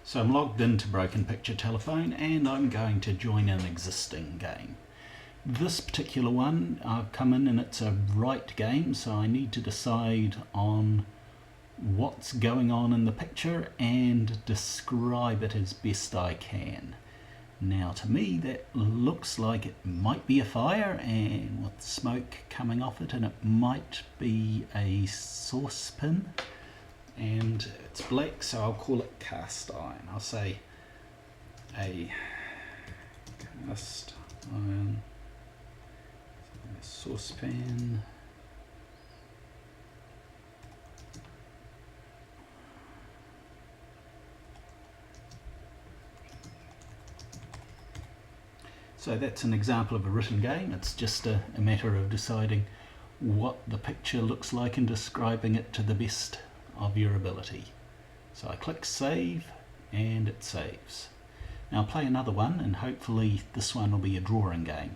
So I'm logged into Brokenpicturetelephone and I'm going to join an existing game. This particular one, I've come in and it's a write game, so I need to decide on what's going on in the picture and describe it as best I can. Now to me that looks like it might be a fire and with smoke coming off it, and it might be a saucepan, and it's black, so I'll call it cast iron. I'll say a cast iron saucepan. So that's an example of a written game. It's just a matter of deciding what the picture looks like and describing it to the best of your ability. So I click save and it saves. Now I'll play another one and hopefully this one will be a drawing game.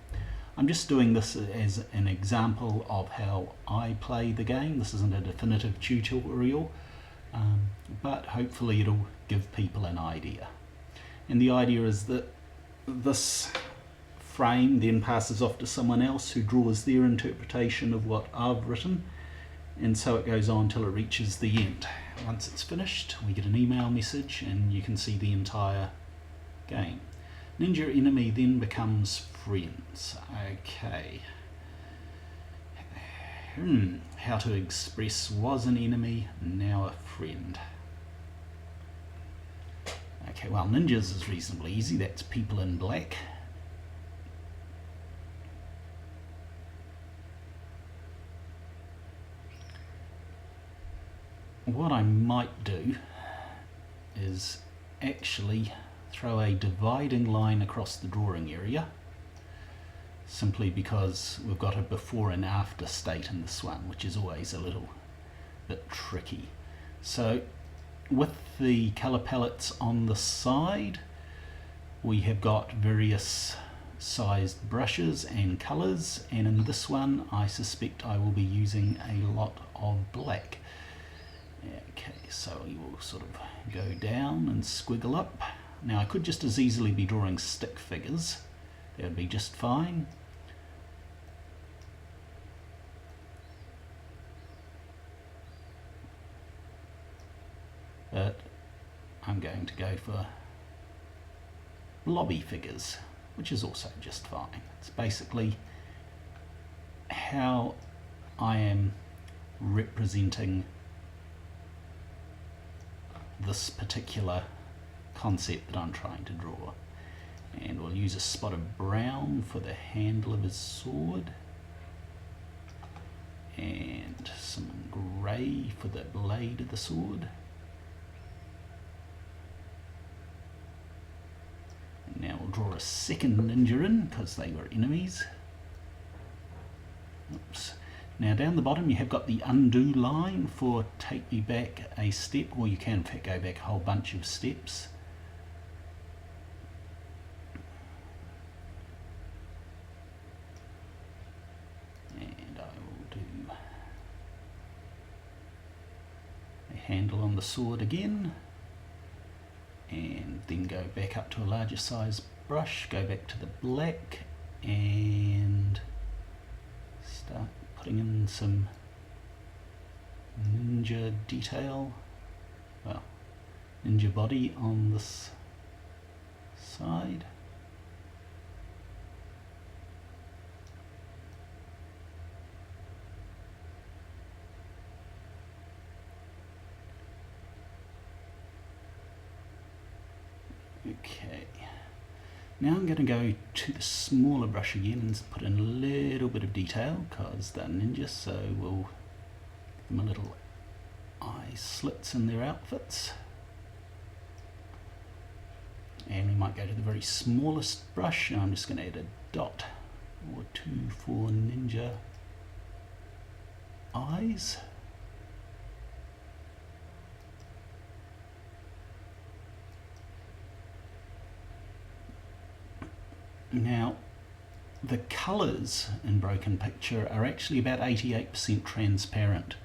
I'm just doing this as an example of how I play the game. This isn't a definitive tutorial, but hopefully it'll give people an idea. And the idea is that this frame then passes off to someone else who draws their interpretation of what I've written, and so it goes on till it reaches the end. Once it's finished, we get an email message and you can see the entire game. Ninja enemy then becomes friends. Okay. How to express was an enemy, now a friend. Okay, well, ninjas is reasonably easy. That's people in black. What I might do is actually throw a dividing line across the drawing area, simply because we've got a before and after state in this one, which is always a little bit tricky. So with the colour palettes on the side, we have got various sized brushes and colours, and in this one I suspect I will be using a lot of black. Okay, so you will sort of go down and squiggle up. Now I could just as easily be drawing stick figures. That would be just fine. But I'm going to go for blobby figures, which is also just fine. It's basically how I am representing this particular concept that I'm trying to draw. And we'll use a spot of brown for the handle of his sword and some grey for the blade of the sword. And now we'll draw a second ninja in because they were enemies. Oops. Now down the bottom you have got the undo line for take me back a step, or you can in fact go back a whole bunch of steps. And I will do a handle on the sword again, and then go back up to a larger size brush, go back to the black and start putting in some ninja detail, well, ninja body on this side. Okay, now I'm going to go to the smaller brush again and put in a little bit of detail because they're ninjas, so we'll give them a little eye slits in their outfits. And we might go to the very smallest brush, and I'm just going to add a dot or two for ninja eyes. Now, the colours in Broken Picture are actually about 88% transparent,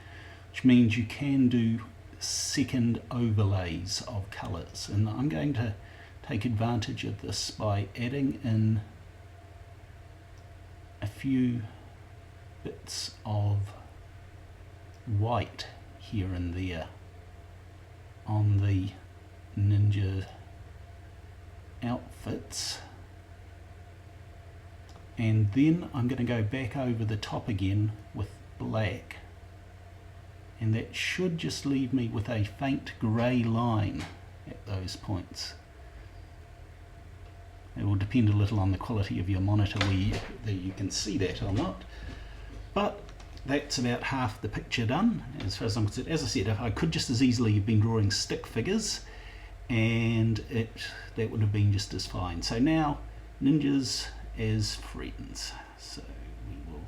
which means you can do second overlays of colours, and I'm going to take advantage of this by adding in a few bits of white here and there on the ninja outfits, and then I'm going to go back over the top again with black, and that should just leave me with a faint grey line at those points. It will depend a little on the quality of your monitor whether you can see that or not, but that's about half the picture done as far as I'm concerned. As I said, I could just as easily have been drawing stick figures and that would have been just as fine. So now ninjas as friends. So we will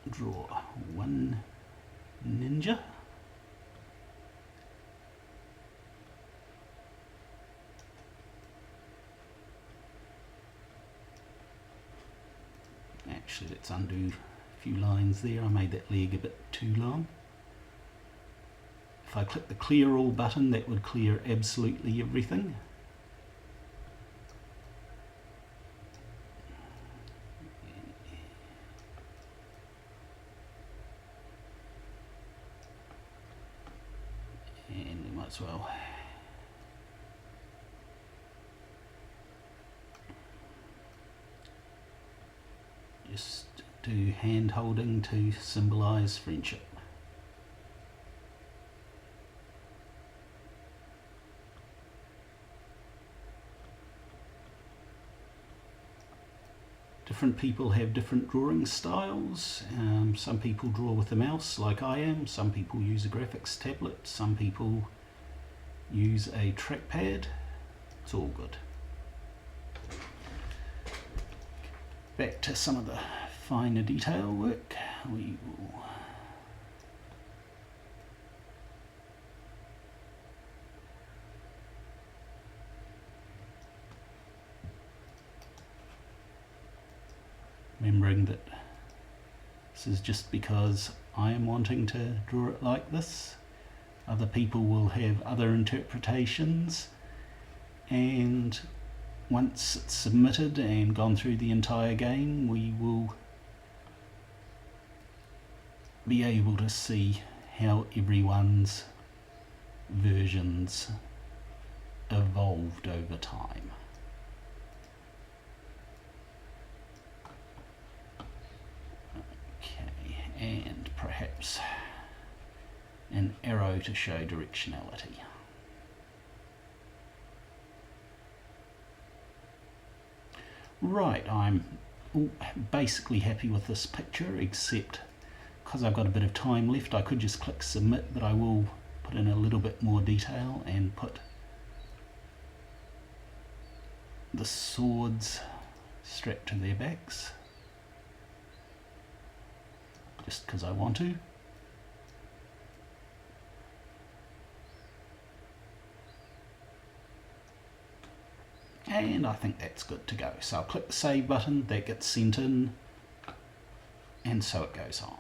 draw one ninja. Actually, let's undo a few lines there. I made that leg a bit too long. If I click the clear all button, that would clear absolutely everything. And we might as well just do hand holding to symbolise friendship. Different people have different drawing styles. Some people draw with a mouse like I am, some people use a graphics tablet, some people use a trackpad. It's all good. Back to some of the finer detail work. We will remembering that this is just because I am wanting to draw it like this. Other people will have other interpretations, and once it's submitted and gone through the entire game, we will be able to see how everyone's versions evolved over time. Okay, and perhaps an arrow to show directionality. Right, I'm basically happy with this picture, except because I've got a bit of time left, I could just click submit, but I will put in a little bit more detail and put the swords strapped to their backs, just because I want to. And I think that's good to go. So I'll click the save button, that gets sent in, and so it goes on.